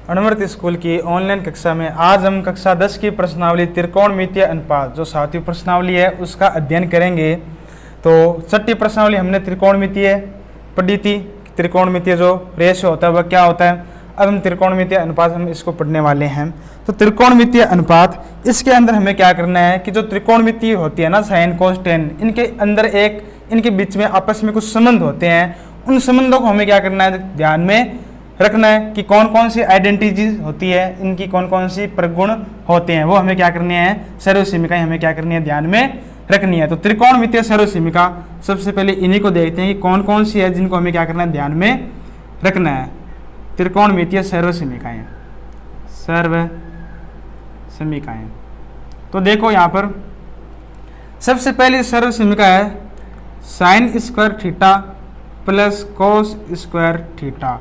अनुमृत school की online कक्षा में आज हम कक्षा 10 की प्रश्नावली त्रिकोणमितीय अनुपात जो 7वीं प्रश्नावली है उसका अध्ययन करेंगे। तो 6ठी प्रश्नावली हमने त्रिकोणमितीय पढ़ी थी। त्रिकोणमितीय जो रेशियो होता है वह क्या होता है। अब हम त्रिकोणमितीय अनुपात हम इसको पढ़ने वाले हैं। तो त्रिकोणमितीय अनुपात इसके अंदर हमें क्या करना है कि जो त्रिकोणमितीय होती है ना साइन कोस टेन, इनके अंदर इनके बीच में आपस में कुछ संबंध होते हैं। उन संबंधों को हमें क्या करना है, ध्यान में रखना है कि कौन कौन सी आइडेंटिटीज होती है, इनकी कौन कौन सी प्रगुण होते हैं, वो हमें क्या करनी है, सर्वसीमिकाएं हमें क्या करनी है, ध्यान में रखनी है। तो त्रिकोणमितीय सर्वसीमिका सबसे पहले इन्हीं को देखते हैं कि कौन कौन सी है जिनको हमें क्या करना है, ध्यान में रखना है। त्रिकोणमितीय सर्वसीमिकाएं, सर्वसीमिकाएं। तो देखो यहाँ पर सबसे पहली सर्वसीमिका है sine square theta plus cos square theta.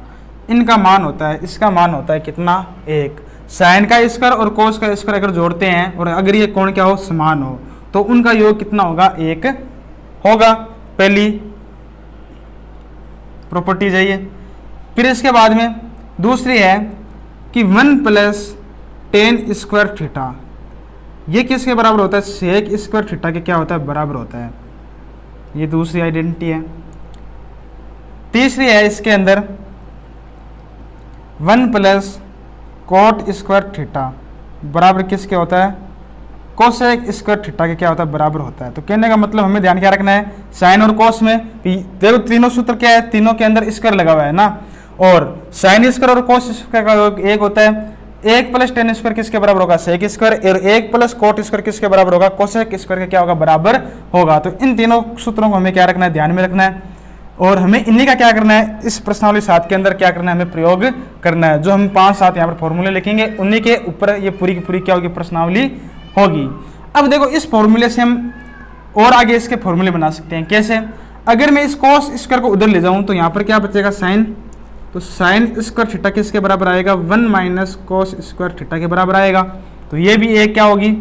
इनका मान होता है, इसका मान होता है कितना, 1। साइन का स्क्वायर और कोस का स्क्वायर अगर जोड़ते हैं और अगर ये कोण क्या हो, समान हो, तो उनका योग कितना होगा, 1 होगा। पहली प्रॉपर्टी चाहिए। फिर इसके बाद में दूसरी है कि 1 प्लस टेन स्क्वायर थीटा, ये किसके बराबर होता है, सेक स्क्वायर थीटा के क्या होता है, बराबर होता है। ये दूसरी आइडेंटिटी है। तीसरी है इसके अंदर 1 प्लस कॉट स्क्वायर थीटा बराबर किसके होता है, कोसेक स्क्वायर थीटा के क्या होता है, बराबर होता है। तो कहने का मतलब हमें ध्यान क्या रखना है, साइन और कोस में देखो तीनों सूत्र क्या है, तीनों के अंदर स्क्वायर लगा हुआ है ना, और साइन स्क्वायर और कोस स्क्वायर का योग 1 होता है। 1 प्लस टेन स्क्वायर किसके बराबर होगा, सेक स्क्वायर, और 1 प्लस कोट स्क्वायर किसके बराबर होगा, कोसेक स्क्वायर के क्या होगा, बराबर होगा। तो इन तीनों सूत्रों को हमें क्या रखना है, ध्यान में रखना है, और हमें इन्हीं का क्या करना है, इस प्रश्नावली 7 के अंदर क्या करना है, हमें प्रयोग करना है। जो हम 5-7 यहाँ पर फॉर्मूले लिखेंगे उन्हीं के ऊपर ये पूरी की पूरी क्या होगी, प्रश्नावली होगी। अब देखो इस फॉर्मूले से हम और आगे इसके फॉर्मूले बना सकते हैं। कैसे, अगर मैं इस कोस स्क्वायर को उधर ले जाऊं तो यहाँ पर क्या बचेगा, साइन, तो साइन स्क्वायर थीटा किसके बराबर आएगा, 1 माइनस कोस स्क्वायर थीटा के बराबर आएगा। तो ये भी एक क्या होगी,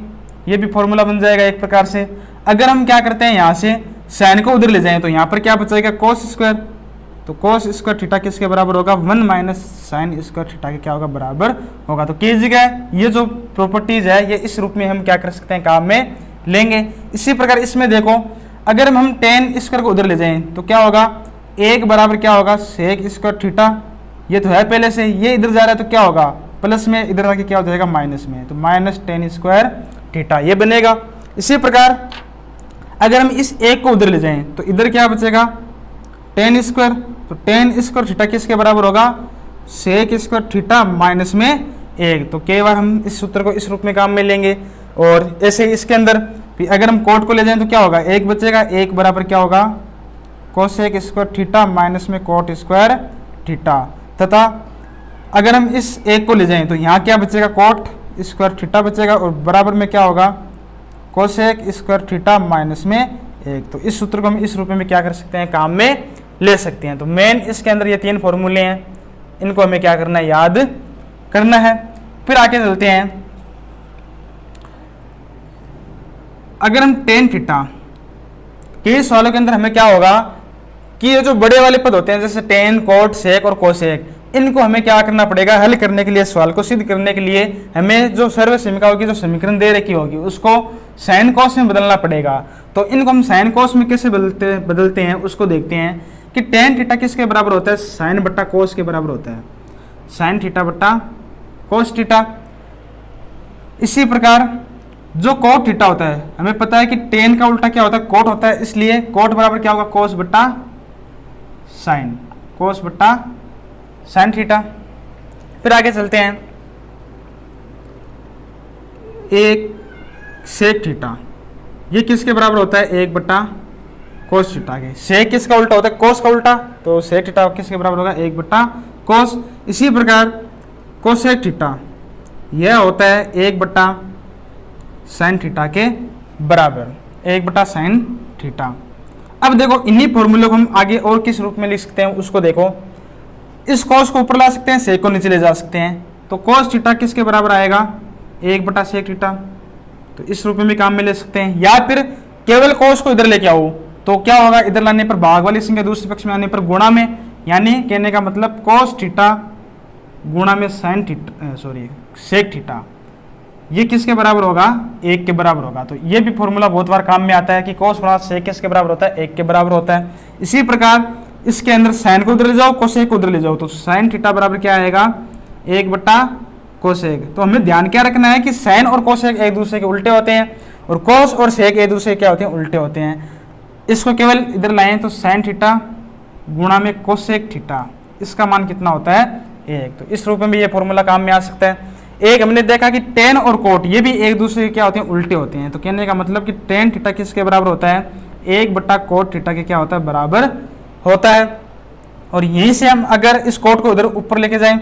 ये भी फॉर्मूला बन जाएगा एक प्रकार से। अगर हम क्या करते हैं, यहाँ से साइन को उधर ले जाएं तो यहाँ पर क्या बचेगा, कोस स्क्वायर, तो कोस स्क्वायर थीटा किसके बराबर होगा, 1 माइनस साइन स्क्वायर थीटा के क्या होगा, बराबर होगा। तो किस जगह ये जो प्रॉपर्टीज है ये इस रूप में हम क्या कर सकते हैं, काम में लेंगे। इसी प्रकार इसमें देखो अगर हम टेन स्क्वायर को उधर ले जाएं तो क्या होगा, 1 बराबर क्या होगा, सेक स्क्वायर थीटा, ये तो है पहले से, ये इधर जा रहा है तो क्या होगा, प्लस में इधर आके क्या हो जाएगा, माइनस में, तो माइनस टेन स्क्वायर थीटा ये बनेगा। इसी प्रकार अगर हम इस 1 को उधर ले जाएं तो इधर क्या बचेगा, टेन स्क्वायर, तो टेन स्क्वायर थीटा किसके बराबर होगा, सेक स्क्वायर थीटा माइनस में 1। तो कई बार हम इस सूत्र को इस रूप में काम में लेंगे। और ऐसे इसके अंदर अगर हम कोट को ले जाएं तो क्या होगा, 1 बचेगा, 1 बराबर क्या होगा, कोसेक स्क्वायर थीटा माइनस में कोट स्क्वायर थीटा। तथा अगर हम इस 1 को ले जाएं तो यहाँ क्या बचेगा, कोट स्क्वायर थीटा बचेगा, और बराबर में क्या होगा, कोसेक स्क्वायर थीटा माइनस में 1। तो इस सूत्र को हम इस रूप में क्या कर सकते हैं, काम में ले सकते हैं। तो मेन इसके अंदर ये 3 फॉर्मूले हैं, इनको हमें क्या करना है, याद करना है। फिर आगे चलते हैं। अगर हम टेन थीटा के सवालों के अंदर हमें क्या होगा कि ये जो बड़े वाले पद होते हैं जैसे टेन, कोट, सेक और कोसेक, इनको हमें क्या करना पड़ेगा, हल करने के लिए, सवाल को सिद्ध करने के लिए हमें जो सर्वसीमिकाओं की जो समीकरण दे रखी होगी उसको साइन कोस में बदलना पड़ेगा। तो इनको हम साइन कोस में कैसे बदलते हैं उसको देखते हैं कि टेन थीटा किसके बराबर होता है, साइन बट्टा कोस के बराबर होता है, साइन थीटा बट्टा कोस थीटा। इसी प्रकार जो कोट थीटा होता है, हमें पता है कि टेन का उल्टा क्या होता है, कोट होता है, इसलिए कोट बराबर क्या होगा, कोस बट्टा साइन, कोस बट्टा साइन थीटा। फिर आगे चलते हैं। एक सेक थीटा, ये किसके बराबर होता है, 1 बट्टा कोस थीटा के। सेक किसका उल्टा होता है, कोस का उल्टा, तो सेक थीटा किसके बराबर होगा, 1 बट्टा कोस। इसी प्रकार कोसेक थीटा यह होता है 1 बट्टा साइन थीटा के बराबर, 1 बट्टा साइन थीटा। अब देखो इन्हीं फॉर्मूले को हम आगे और किस रूप में लिख सकते हैं उसको देखो। इस कोस को ऊपर ला सकते हैं, सेक को नीचे ले जा सकते हैं। तो कोस थीटा किसके बराबर आएगा, 1 बटा सेक थीटा। तो इस रूप में भी काम में ले सकते हैं, या फिर केवल कोस को इधर लेके आओ तो क्या होगा, इधर लाने पर भाग वाली संख्या दूसरे पक्ष में आने पर गुणा में, यानी कहने का मतलब कोस थीटा गुणा में साइन थीटा सेक थीटा, ये किसके बराबर होगा? 1 के बराबर होगा। तो ये भी फॉर्मूला बहुत बार काम में आता है कि कोस गुणा सेक किसके बराबर होता है? 1 के बराबर होता है। इसी प्रकार इसके अंदर साइन को उधर ले जाओ, कोसेक को उधर ले जाओ, तो साइन थीटा बराबर क्या आएगा? 1 बटा कोसेक। तो हमें ध्यान क्या रखना है कि साइन और कोसेक एक दूसरे के उल्टे होते हैं और कोस और सेक एक दूसरे के क्या होते हैं? उल्टे होते हैं। इसको केवल इधर लाएं तो साइन थीटा गुणा में कोसेक थीटा, इसका मान कितना होता है? 1। तो इस रूप में भी ये फॉर्मूला काम में आ सकता है। एक हमने देखा कि टेन और कोट ये भी एक दूसरे के क्या होते हैं? उल्टे होते हैं। तो कहने का मतलब कि टेन थीटा किसके बराबर होता है? 1 बटा कोट थीटा के क्या होता है? बराबर होता है। और यहीं से हम अगर इस कोट को उधर ऊपर लेके जाएं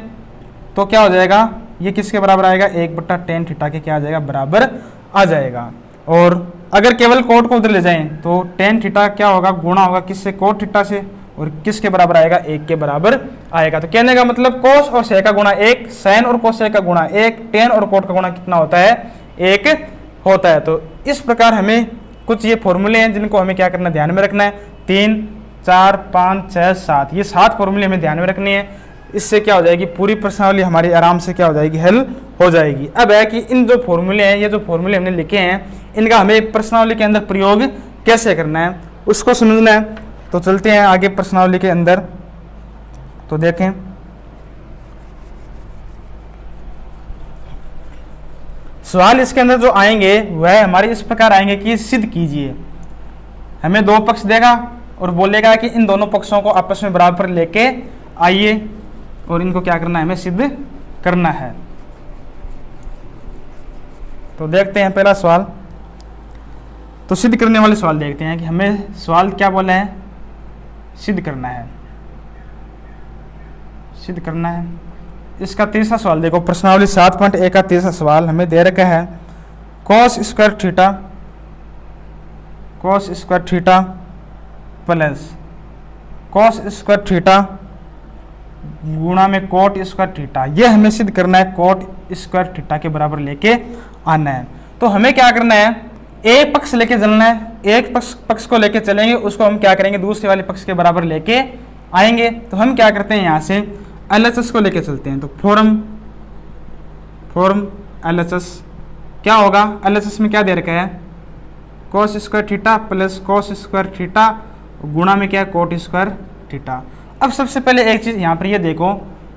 तो क्या हो जाएगा? ये किसके बराबर आएगा? 1 बटा टेन थीटा के क्या आ जाएगा? बराबर आ जाएगा। और अगर केवल कोट को उधर ले जाएं तो टेन थीटा क्या होगा? गुणा होगा किससे? कोट थीटा से, और किसके बराबर आएगा? 1 के बराबर आएगा। तो कहने का मतलब कोस और सेक का गुणा 1, साइन और कोसेक का गुणा 1, टेन और कोट का गुणा कितना होता है? 1 होता है। तो इस प्रकार हमें कुछ ये फॉर्मूले हैं जिनको हमें क्या करना, ध्यान में रखना है। 3, 4, 5, 6, 7, ये 7 फॉर्मूले हमें ध्यान में रखनी है। इससे क्या हो जाएगी? पूरी प्रश्नावली हमारी आराम से क्या हो जाएगी? हल हो जाएगी। अब है कि इन जो फॉर्मूले हैं, ये जो फॉर्मूले हमने लिखे हैं, इनका हमें प्रश्नावली के अंदर प्रयोग कैसे करना है उसको समझना है। तो चलते हैं आगे प्रश्नावली के अंदर। तो देखें, सवाल इसके अंदर जो आएंगे वह हमारे इस प्रकार आएंगे कि सिद्ध कीजिए। हमें 2 पक्ष देगा और बोलेगा कि इन दोनों पक्षों को आपस में बराबर लेके आइए और इनको क्या करना है? हमें सिद्ध करना है। तो देखते हैं पहला सवाल। तो सिद्ध करने वाले सवाल देखते हैं कि हमें सवाल क्या बोले हैं? सिद्ध करना है, सिद्ध करना है। इसका तीसरा सवाल देखो, प्रश्नावली 7.1 का तीसरा सवाल हमें दे रखा है cos square theta plus cos square theta गुणा में कोट स्क्वायर थीटा, यह हमें सिद्ध करना है। कोट स्क्वायर थीटा के बराबर लेके आना है। तो हमें क्या करना है? एक पक्ष लेके चलना है। एक पक्ष को लेके चलेंगे, उसको हम क्या करेंगे? दूसरे वाले पक्ष के बराबर लेके आएंगे। तो हम क्या करते हैं? यहाँ से LHS को लेके चलते हैं। तो फॉर्म LHS क्या होगा? LHS में क्या दे रखा है? cos square theta plus cos square theta गुणा में क्या है? Coat square theta. अब सबसे पहले एक चीज यहाँ पर ये देखो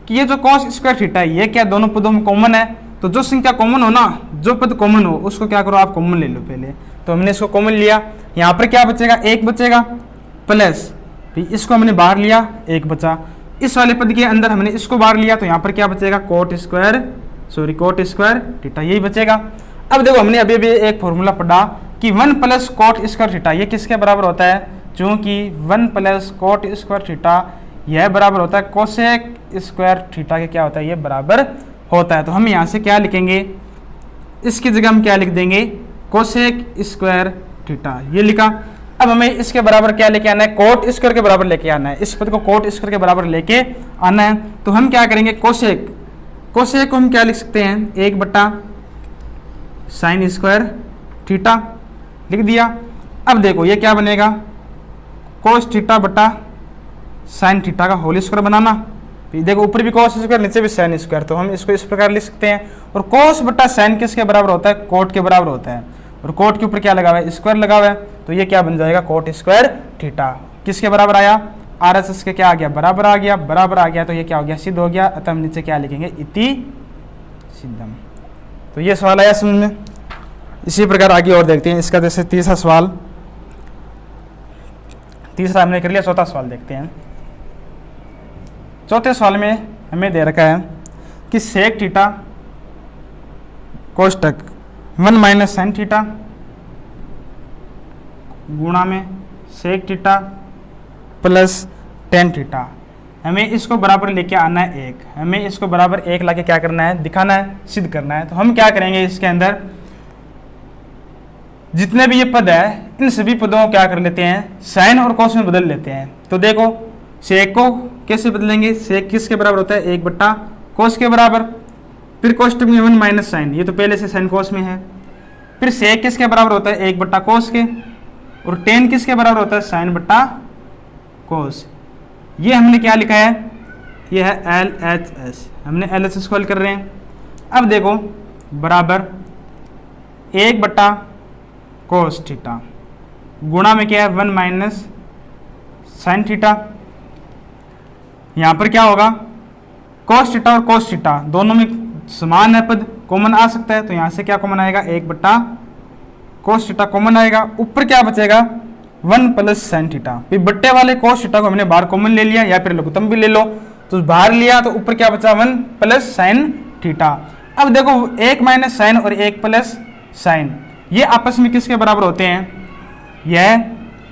कि ये जो cos स्क्वायर थीटा है ये क्या दोनों पदों में कॉमन है? तो जो संख्या कॉमन हो ना, जो पद कॉमन हो उसको क्या करो? आप कॉमन ले लो पहले। तो हमने इसको कॉमन लिया, यहाँ पर क्या बचेगा? 1 बचेगा प्लस फिर इसको हमने बाहर लिया, 1 बचा। इस वाले पद के अंदर हमने इसको बाहर लिया तो यहाँ पर क्या बचेगा? कोट स्क्वायर थीटा, यही बचेगा। अब देखो, हमने अभी अभी एक फॉर्मूला पढ़ा कि 1 प्लस कोट स्क्वायर थीटा ये किसके बराबर होता है? चूंकि 1 प्लस कोट स्क्वायर थीटा यह बराबर होता है कोसेक स्क्वायर थीटा के क्या होता है? ये बराबर होता है। तो हम यहाँ से क्या लिखेंगे? इसकी जगह हम क्या लिख देंगे? कोसेक स्क्वायर थीटा, ये लिखा। अब हमें इसके बराबर क्या लेके आना है? कोट स्क्वायर के बराबर लेके आना है। इस पद को कोट स्क्वायर के बराबर लेके आना है। तो हम क्या करेंगे? कोसेक को हम क्या लिख सकते हैं? 1 बटा साइन स्क्वायर थीटा लिख दिया। अब देखो ये क्या बनेगा? कोस थीटा बटा साइन थीटा का होल स्क्वायर बनाना। देखो ऊपर भी कोस स्क्वायर, नीचे भी साइन स्क्वायर, तो हम इसको इस प्रकार लिख सकते हैं। और कोस बटा साइन किसके बराबर होता है? कोट के बराबर होता है। और कोट के ऊपर क्या लगा हुआ है? स्क्वायर लगा हुआ है। तो ये क्या बन जाएगा? कोट स्क्वायर थीटा किसके बराबर आया? RHS के क्या आ गया? बराबर आ गया। बराबर आ गया तो ये क्या हो गया? सिद्ध हो गया। अतः हम नीचे क्या लिखेंगे? इति सिद्धम। तो ये सवाल आया समझ में। इसी प्रकार आगे और देखते हैं इसका। जैसे तीसरा सवाल, तीसरा हमने कर लिया, चौथा सवाल देखते हैं। चौथे सवाल में हमें दे रखा है कि सेक थीटा कोष्टक 1 माइनस साइन थीटा गुणा में sec theta plus tan theta, हमें इसको बराबर लेके आना है 1। हमें इसको बराबर 1 लाके क्या करना है? दिखाना है, सिद्ध करना है। तो हम क्या करेंगे? इसके अंदर जितने भी ये पद है इन सभी पदों को क्या कर लेते हैं? साइन और कोस में बदल लेते हैं। तो देखो सेक को कैसे बदलेंगे? सेक किसके बराबर होता है? 1 बट्टा कोस के बराबर। फिर कोष्टक में 1 माइनस साइन, ये तो पहले से साइन कोस में है। फिर सेक किसके बराबर होता है? 1 बट्टा कोस के। और टेन किसके बराबर होता है? साइन बट्टा कोस। ये हमने क्या लिखा है? ये है LHS, हमने LHS को हल कर रहे हैं। अब देखो बराबर 1/cos थीटा गुणा में क्या है 1 माइनस साइन थीटा। यहाँ पर क्या होगा cos थीटा और cos थीटा दोनों में समान है पद, कॉमन आ सकता है, तो यहाँ से क्या कॉमन आएगा 1/cos थीटा कॉमन आएगा। ऊपर क्या बचेगा 1 प्लस साइन थीटा। फिर बट्टे वाले cos थीटा को हमने बाहर कॉमन ले लिया या फिर लघुत्तम भी ले लो, तो बाहर लिया तो ऊपर क्या बचा 1 प्लस साइन थीटा। अब देखो 1 माइनस साइन और 1 प्लस साइन ये आपस में किसके बराबर होते हैं, यह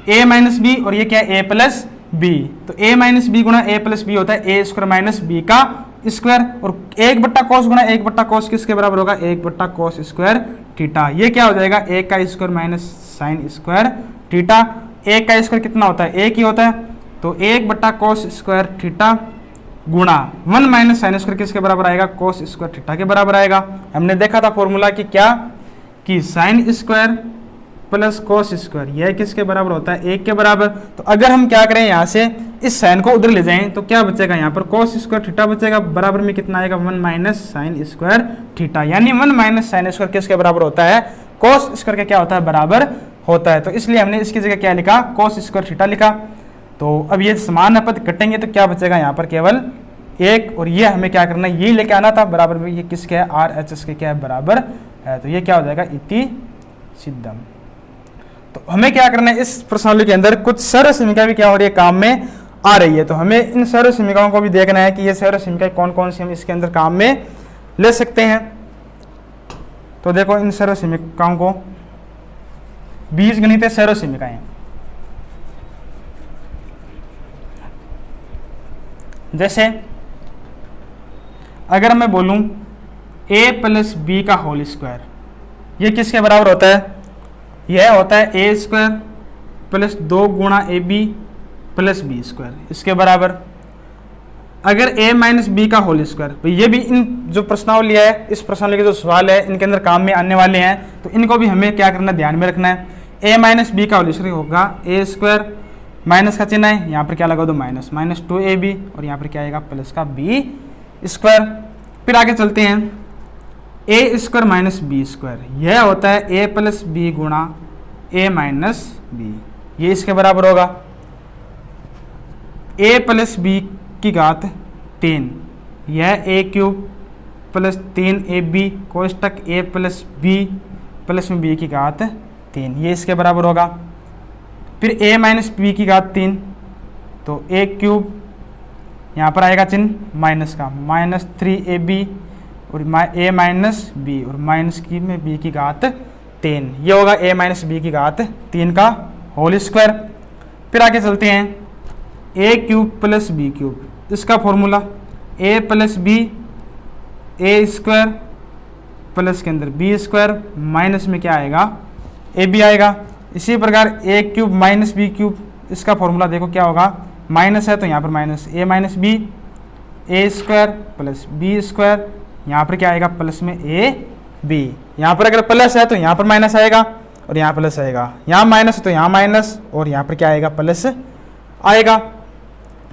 a माइनस बी और ये क्या है a प्लस बी। तो a माइनस बी गुणा a प्लस बी होता है a स्क्वायर माइनस बी का स्क्वायर, और 1/cos गुणा 1/cos किसके बराबर होगा 1/cos स्क्वायर थीटा। ये क्या हो जाएगा 1 का square minus sine square theta. 1 का स्क्वायर कितना होता है 1 ही होता है, तो 1/cos स्क्वायर थीटा गुणा 1 माइनस साइन स्क्वायर किसके बराबर आएगा cos स्क्वायर थीटा के बराबर आएगा। हमने देखा था फॉर्मूला कि क्या कि sine square plus cos square यह किसके बराबर होता है 1 के बराबर। तो अगर हम क्या करें यहाँ से इस साइन को उधर ले जाएं तो क्या बचेगा यहाँ पर cos स्क्वायर थीटा बचेगा, बराबर में कितना आएगा 1 माइनस साइन स्क्वायर थीटा, यानी 1 माइनस साइन स्क्वायर किसके बराबर होता है cos स्क्वायर का क्या होता है बराबर होता है। तो इसलिए हमने इसकी जगह क्या लिखा cos स्क्वायर थीटा लिखा। तो अब ये समान पद कटेंगे तो क्या बचेगा यहाँ पर केवल 1, और ये हमें क्या करना है ये लेके आना था बराबर में, ये किसके है RHS के क्या है बराबर है, तो ये क्या हो जाएगा इति सिद्धम। तो हमें क्या करना है इस प्रश्नावली के अंदर कुछ सर्व समीकरण भी क्या हो रही है काम में आ रही है, तो हमें इन सर्व समीकरणों को भी देखना है कि ये सर्व समीकरण कौन कौन से हम इसके अंदर काम में ले सकते हैं। तो देखो इन सर्व समीकरणों को बीजगणितीय सर्व समीकरण, जैसे अगर मैं बोलूं a प्लस बी का होल स्क्वायर ये किसके बराबर होता है, यह होता है a स्क्वायर प्लस 2 गुणा AB प्लस बी स्क्वायर इसके बराबर। अगर a माइनस बी का होल स्क्वायर, तो ये भी इन जो प्रश्नावली है इस प्रश्नावली के जो सवाल है इनके अंदर काम में आने वाले हैं, तो इनको भी हमें क्या करना ध्यान में रखना है। a माइनस बी का होल स्क्वायर होगा a स्क्वायर, माइनस का चिन्ह है यहाँ पर क्या लगा दो माइनस 2ab, और यहाँ पर क्या आएगा प्लस का b स्क्वायर। फिर आगे चलते हैं a square minus b square, यह होता है a प्लस बी गुणा a माइनस बी, ये इसके बराबर होगा। a प्लस बी की घात 3, यह a क्यूब प्लस 3ab कोष्टक a प्लस बी प्लस में b की घात 3, ये इसके बराबर होगा। फिर a माइनस बी की घात 3, तो a क्यूब यहाँ पर आएगा चिन्ह माइनस का माइनस 3ab और a माइनस बी और माइनस की में b की घात 3, ये होगा a माइनस बी की घात 3 का होल स्क्वायर। फिर आगे चलते हैं a cube plus B cube, इसका formula a plus B a square plus के अंदर b स्क्वायर माइनस में क्या आएगा a b आएगा। इसी प्रकार a cube minus B cube, इसका फॉर्मूला देखो क्या होगा, माइनस है तो यहाँ पर minus a minus B a square plus b square, यहाँ पर क्या आएगा प्लस में a b, यहाँ पर अगर प्लस है तो यहाँ पर माइनस आएगा और यहाँ प्लस आएगा, यहाँ माइनस है तो यहाँ माइनस और यहाँ पर क्या आएगा प्लस आएगा।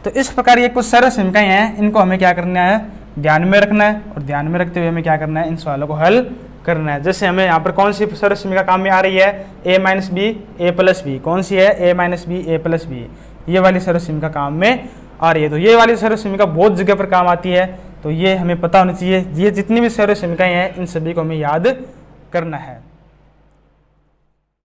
तो इस प्रकार ये कुछ सरल समीकरण हैं, इनको हमें क्या करना है ध्यान में रखना है, और ध्यान में रखते हुए हमें क्या करना है इन सवालों को हल करना है। जैसे हमें यहाँ पर कौन सी सरल समीकरण काम में आ रही है a minus B A plus B, कौन सी है a minus B A plus B, ये वाली सरल समीकरण काम में आ रही है। तो ये वाली सरल समीकरण बहुत जगह पर काम आती है, तो ये हमें पता होना चाहिए। ये जितनी भी सरल समीकरण हैं इन सभी को हमें याद करना है।